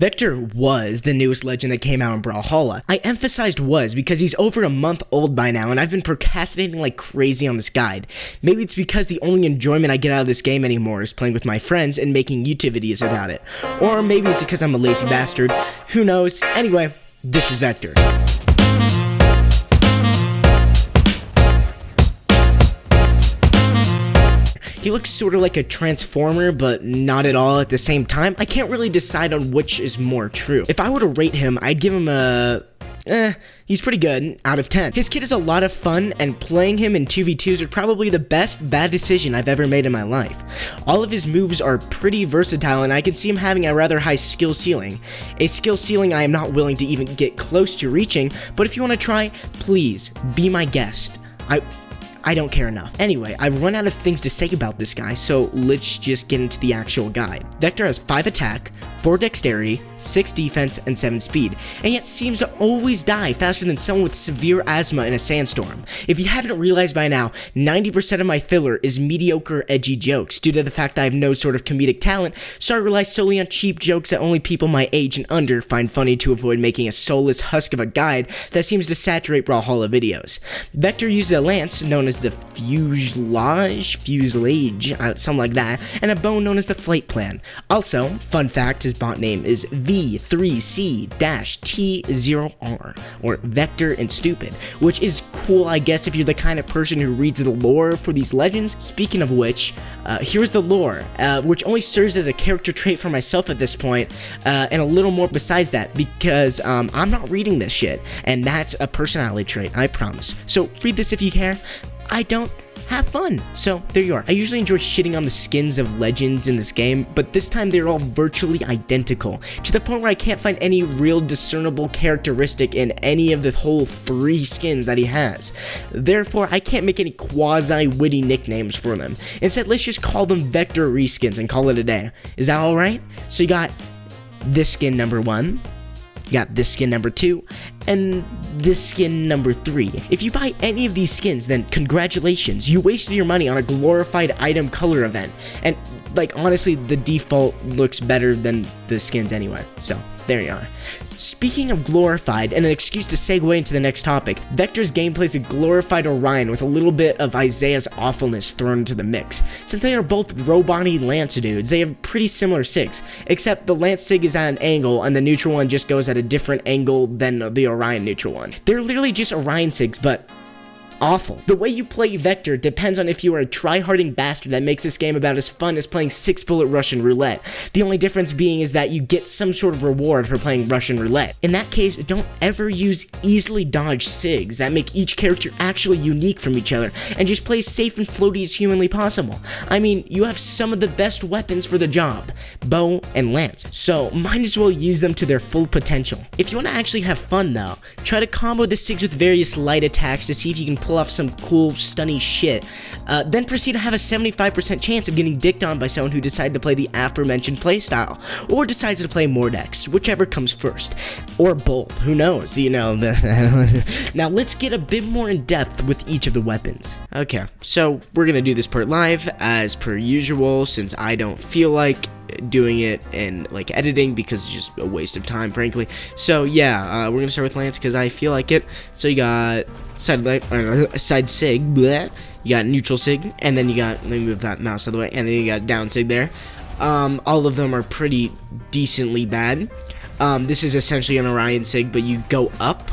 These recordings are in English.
Vector was the newest legend that came out in Brawlhalla. I emphasized was because he's over a month old by now and I've been procrastinating like crazy on this guide. Maybe it's because the only enjoyment I get out of this game anymore is playing with my friends and making YouTube videos about it. Or maybe it's because I'm a lazy bastard. Who knows? Anyway, this is Vector. He looks sort of like a transformer, but not at all at the same time. I can't really decide on which is more true. If I were to rate him, I'd give him a... he's pretty good, out of 10. His kit is a lot of fun, and playing him in 2v2s are probably the best bad decision I've ever made in my life. All of his moves are pretty versatile, and I can see him having a rather high skill ceiling. A skill ceiling I am not willing to even get close to reaching, but if you want to try, please, be my guest. I don't care enough. Anyway, I've run out of things to say about this guy, so let's just get into the actual guide. Vector has 5 attack, 4 dexterity, 6 defense, and 7 speed, and yet seems to always die faster than someone with severe asthma in a sandstorm. If you haven't realized by now, 90% of my filler is mediocre edgy jokes due to the fact that I have no sort of comedic talent, so I rely solely on cheap jokes that only people my age and under find funny to avoid making a soulless husk of a guide that seems to saturate Brawlhalla videos. Vector uses a lance known as the fuselage, something like that, and a bow known as the flight plan. Also, fun fact, his bot name is V3C-T0R, or Vector and Stupid, which is cool, I guess, if you're the kind of person who reads the lore for these legends. Speaking of which, here's the lore, which only serves as a character trait for myself at this point, and a little more besides that, because I'm not reading this shit, and that's a personality trait, I promise. So read this if you care. I don't. Have fun. So there you are. I usually enjoy shitting on the skins of legends in this game, but this time they're all virtually identical, to the point where I can't find any real discernible characteristic in any of the whole 3 skins that he has. Therefore, I can't make any quasi-witty nicknames for them. Instead, let's just call them Vector reskins and call it a day. Is that alright? So you got this skin number 1, you got this skin number 2, and this skin number 3. If you buy any of these skins, then congratulations, you wasted your money on a glorified item color event. And like honestly, the default looks better than the skins anyway, so there you are. Speaking of glorified, and an excuse to segue into the next topic, Vector's gameplay is a glorified Orion with a little bit of Isaiah's awfulness thrown into the mix. Since they are both robot-y Lance dudes, they have pretty similar SIGs, except the Lance SIG is at an angle and the neutral one just goes at a different angle than the Orion neutral one. They're literally just Orion SIGs, but awful. The way you play Vector depends on if you are a try-harding bastard that makes this game about as fun as playing 6-bullet Russian roulette. The only difference being is that you get some sort of reward for playing Russian roulette. In that case, don't ever use easily dodged SIGs that make each character actually unique from each other, and just play as safe and floaty as humanly possible. I mean, you have some of the best weapons for the job, bow and lance, so might as well use them to their full potential. If you want to actually have fun though, try to combo the SIGs with various light attacks to see if you can pull off some cool, stunny shit. Then proceed to have a 75% chance of getting dicked on by someone who decided to play the aforementioned playstyle, or decides to play Mordex, whichever comes first. Or both, who knows, you know. Now let's get a bit more in depth with each of the weapons. Okay, so we're gonna do this part live, as per usual, since I don't feel like doing it and like editing because it's just a waste of time, frankly. So yeah, we're gonna start with Lance because I feel like it. So you got side SIG, bleh. You got neutral SIG, and then you got, let me move that mouse out of the way, and then you got down SIG there. All of them are pretty decently bad. This is essentially an Orion SIG, but you go up.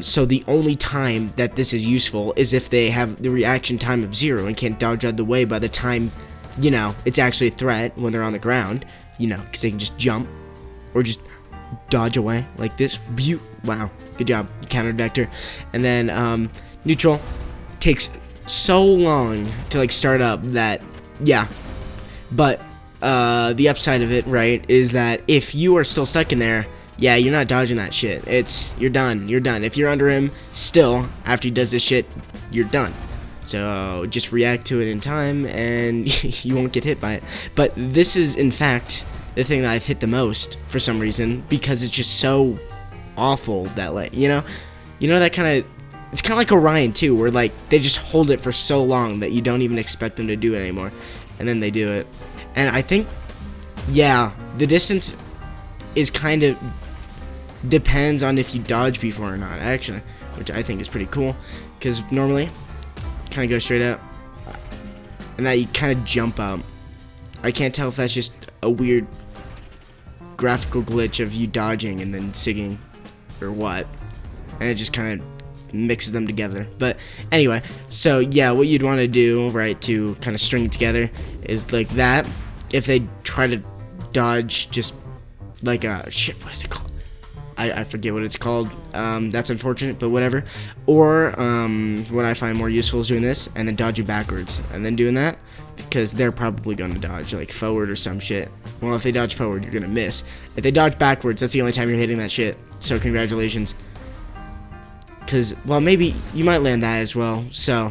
So the only time that this is useful is if they have the reaction time of 0 and can't dodge out of the way by the time, you know, it's actually a threat when they're on the ground, you know, because they can just jump or just dodge away like this. Wow, good job, you countered Vector. And then neutral takes so long to like start up that, yeah, but the upside of it, right, is that if you are still stuck in there, yeah, you're not dodging that shit. You're done. If you're under him still after he does this shit, you're done. So just react to it in time and you won't get hit by it. But this is in fact the thing that I've hit the most for some reason, because it's just so awful that, like, you know that kind of, it's kind of like Orion too, where like they just hold it for so long that you don't even expect them to do it anymore, and then they do it. And I think, yeah, the distance is kind of depends on if you dodge before or not, actually, which I think is pretty cool, because normally kind of go straight up, and that you kind of jump up. I can't tell if that's just a weird graphical glitch of you dodging and then sigging or what, and it just kind of mixes them together. But anyway, so yeah, what you'd want to do, right, to kind of string it together is like that. If they try to dodge just like a shit, what is it called? I forget what it's called. That's unfortunate, but whatever. Or what I find more useful is doing this and then dodging backwards and then doing that, because they're probably going to dodge like forward or some shit. Well, if they dodge forward, you're gonna miss. If they dodge backwards, that's the only time you're hitting that shit. So congratulations. Because, well, maybe you might land that as well. So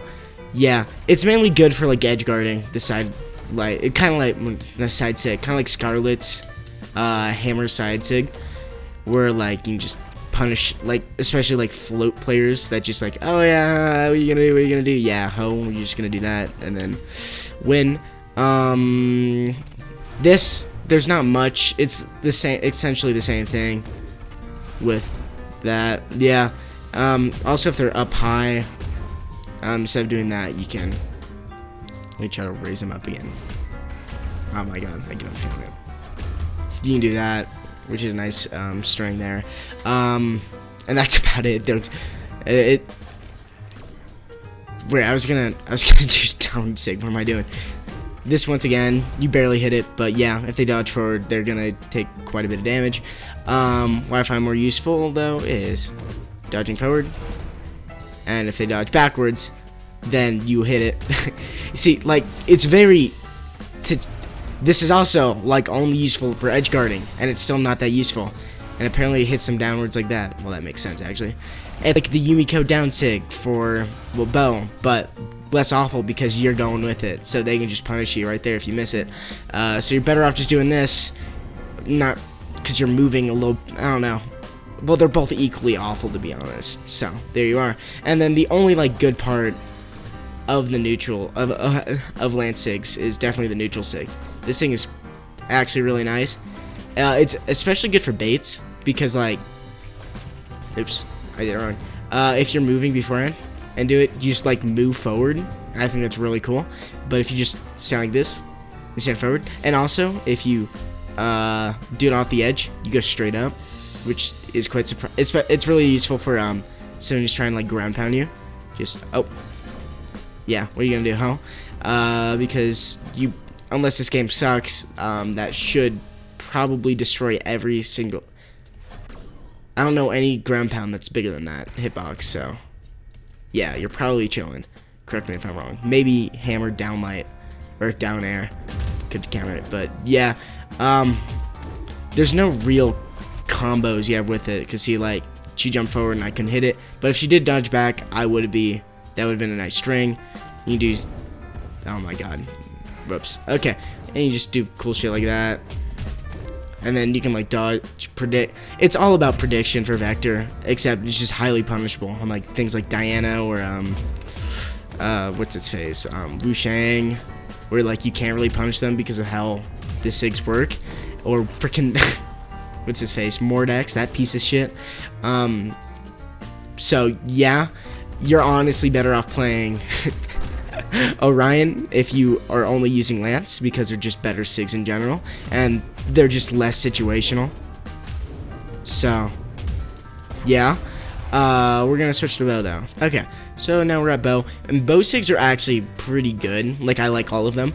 yeah, it's mainly good for like edge guarding the side, like it kind of like the side sig, kind of like Scarlet's hammer side sig, where like you can just punish, like especially like float players that just like, oh yeah, what are you gonna do? What are you gonna do? Yeah, ho, you're just gonna do that and then win. This, there's not much. It's the same, essentially the same thing with that. Yeah. Also, if they're up high, instead of doing that, you can. Let me try to raise them up again. Oh my god, I get a feeling it. You can do that, which is a nice string there. And that's about it. Wait, I was gonna do down sig. What am I doing? This, once again, you barely hit it, but yeah, if they dodge forward, they're gonna take quite a bit of damage. What I find more useful though is dodging forward, and if they dodge backwards, then you hit it. See, like, it's very. This is also like only useful for edge guarding, and it's still not that useful. And apparently it hits them downwards like that. Well, that makes sense actually. And like the Yumiko down sig for, well, bow, but less awful because you're going with it, so they can just punish you right there if you miss it. So you're better off just doing this, not because you're moving a little. I don't know. Well, they're both equally awful, to be honest. So there you are. And then the only like good part of the neutral of land sigs is definitely the neutral sig. This thing is actually really nice. It's especially good for baits because, like, oops, I did it wrong. If you're moving beforehand and do it, you just like move forward. I think that's really cool. But if you just stand like this, you stand forward. And also, if you do it off the edge, you go straight up, which is quite surprising. It's really useful for someone who's trying to like ground pound you. Just, oh, yeah, what are you gonna do, huh? Because you, unless this game sucks, that should probably destroy every single. I don't know any ground pound that's bigger than that hitbox, so yeah, you're probably chilling. Correct me if I'm wrong. Maybe hammer down light or down air could counter it, but yeah, there's no real combos you have with it, because see, like, she jumped forward and I couldn't hit it, but if she did dodge back, that would have been a nice string. You can do, oh my god, whoops, okay, and you just do cool shit like that, and then you can like dodge, predict. It's all about prediction for Vector, except it's just highly punishable on like things like Diana or what's its face, Wu Shang, where like you can't really punish them because of how the SIGs work, or freaking what's his face, Mordex, that piece of shit. So yeah, you're honestly better off playing Orion if you are only using Lance, because they're just better SIGs in general, and they're just less situational. So yeah, we're gonna switch to bow though. Okay, so now we're at bow, and bow SIGs are actually pretty good. Like, I like all of them.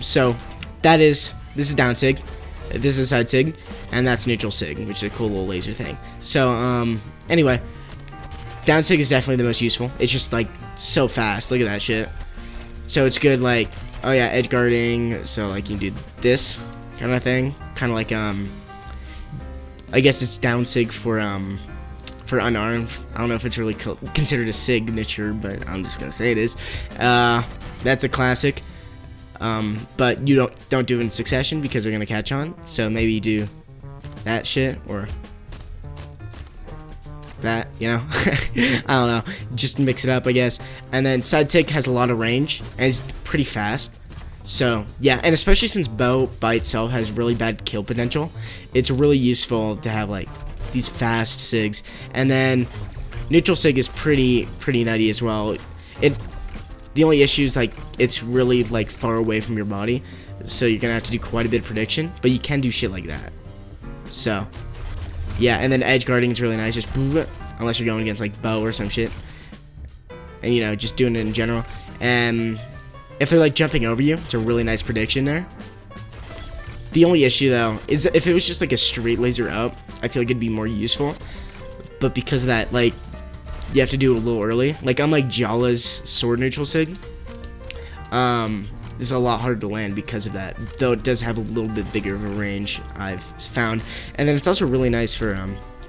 So this is down SIG, this is side SIG, and that's neutral SIG, which is a cool little laser thing. So anyway, down SIG is definitely the most useful. It's just like so fast. Look at that shit. So it's good, like, oh yeah, edge guarding. So like you can do this kind of thing, kind of like I guess it's down SIG for unarmed. I don't know if it's really considered a signature, but I'm just gonna say it is. That's a classic. But you don't do it in succession because they're gonna catch on. So maybe you do that shit or that, you know. I don't know, just mix it up, I guess. And then side SIG has a lot of range and it's pretty fast, So yeah, and especially since bow by itself has really bad kill potential, it's really useful to have like these fast sigs. And then neutral sig is pretty nutty as well. The only issue is like it's really like far away from your body, so you're gonna have to do quite a bit of prediction, but you can do shit like that. So yeah, and then edge guarding is really nice, just unless you're going against like bow or some shit, and you know, just doing it in general. And if they're like jumping over you, it's a really nice prediction there. The only issue though is if it was just like a straight laser up, I feel like it'd be more useful, but because of that, like, you have to do it a little early. Like unlike Jalla's sword neutral sig, this is a lot harder to land because of that, though it does have a little bit bigger of a range, I've found. And then it's also really nice for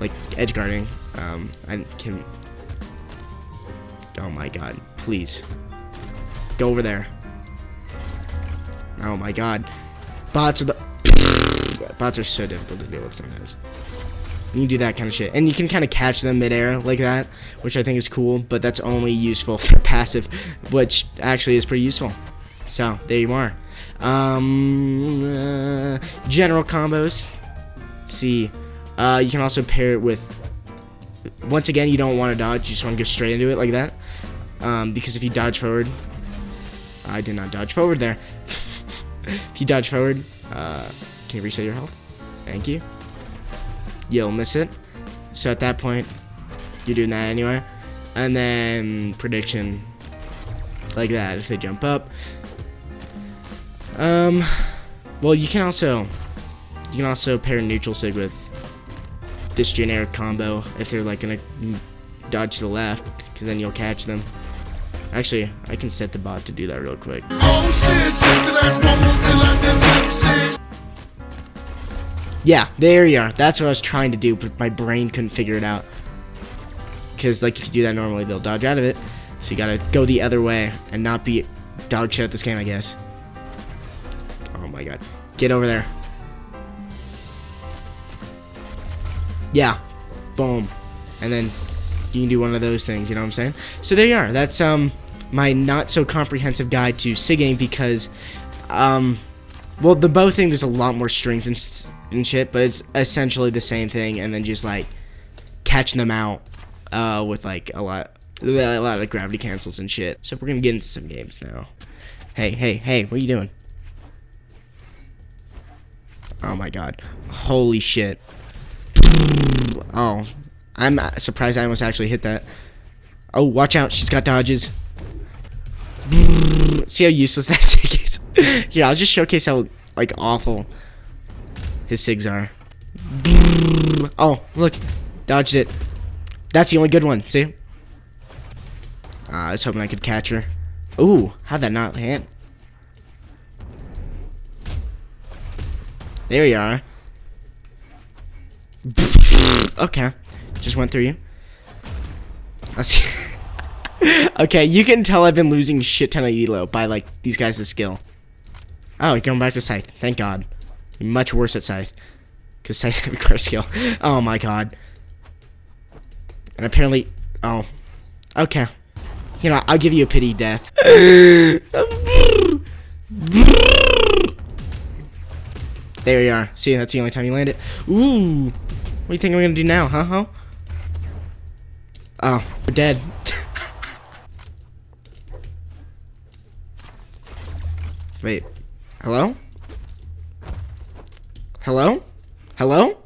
like edge guarding. I can, oh my god, please go over there. Oh my god, bots are so difficult to deal with sometimes. You can do that kind of shit, and you can kind of catch them midair like that, which I think is cool, but that's only useful for passive, which actually is pretty useful. So there you are. General combos. Let's see. You can also pair it with, once again, you don't want to dodge, you just want to go straight into it like that, because if you dodge forward, I did not dodge forward there. If you dodge forward, can you reset your health? Thank you. You'll miss it. So at that point, you're doing that anyway. And then prediction, like that, if they jump up. Well, you can also pair neutral sig with this generic combo if they're like gonna dodge to the left, because then you'll catch them. Actually, I can set the bot to do that real quick. Yeah, there you are. That's what I was trying to do, but my brain couldn't figure it out. Because, like, if you do that normally, they'll dodge out of it. So you gotta go the other way and not be dog shit at this game, I guess. Oh my god. Get over there. Yeah. Boom. And then you can do one of those things, you know what I'm saying? So there you are. That's, my not so comprehensive guide to SIGing, because, well, the bow thing, there's a lot more strings and shit, but it's essentially the same thing, and then just like catching them out with like a lot of gravity cancels and shit. So we're gonna get into some games now. Hey, what are you doing? Oh my god, holy shit. Oh, I'm surprised I almost actually hit that. Oh, watch out, she's got dodges. See how useless that sig is? Yeah, I'll just showcase how like awful his sigs are. Oh, look, dodged it. That's the only good one. See? I was hoping I could catch her. Ooh, how'd that not hit? There you are. Okay, just went through you. Let's okay, you can tell I've been losing shit ton of elo by like these guys' skill. Oh, going back to Scythe. Thank God. You're much worse at Scythe, because Scythe requires skill. Oh my god. And apparently, oh, okay. You know, I'll give you a pity death. There you are. See, that's the only time you land it. Ooh. What do you think I'm gonna do now, huh? Oh, we're dead. Wait. Hello? Hello? Hello?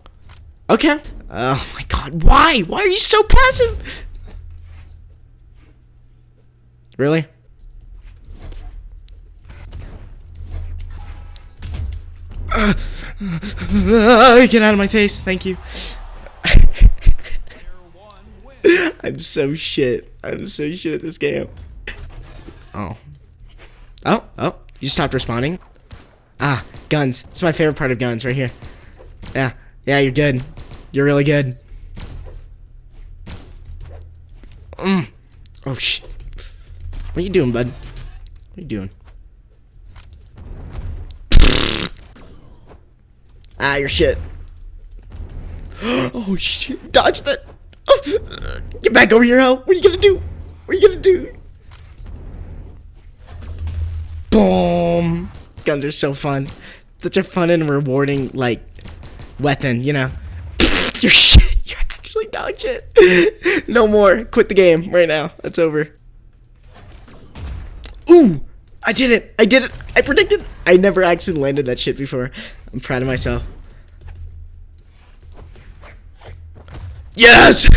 Okay. Oh my god, why? Why are you so passive? Really? Get out of my face, thank you. I'm so shit. I'm so shit at this game. Oh. Oh, you stopped responding? Ah, guns. It's my favorite part of guns, right here. Yeah, you're good. You're really good. Oh, shit. What are you doing, bud? What are you doing? Ah, you're shit. Oh, shit. Dodge that. Oh, get back over here, hell. What are you gonna do? What are you gonna do? Boom. Guns are so fun. Such a fun and rewarding, like, weapon, you know. You're shit. You're actually dog shit. No more. Quit the game right now. It's over. Ooh! I did it. I did it. I predicted. I never actually landed that shit before. I'm proud of myself. Yes!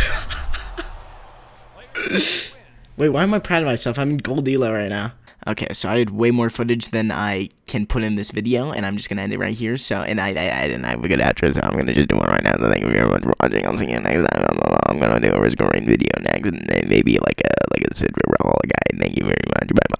Wait, why am I proud of myself? I'm in gold elo right now. Okay, so I had way more footage than I can put in this video, and I'm just gonna end it right here. So, and I didn't have a good outro, so I'm gonna just do one right now. So thank you very much for watching. I'll see you next time. I'm gonna do a risk rain video next, and then maybe like a Sid Brawlhalla guy. Thank you very much. Bye bye.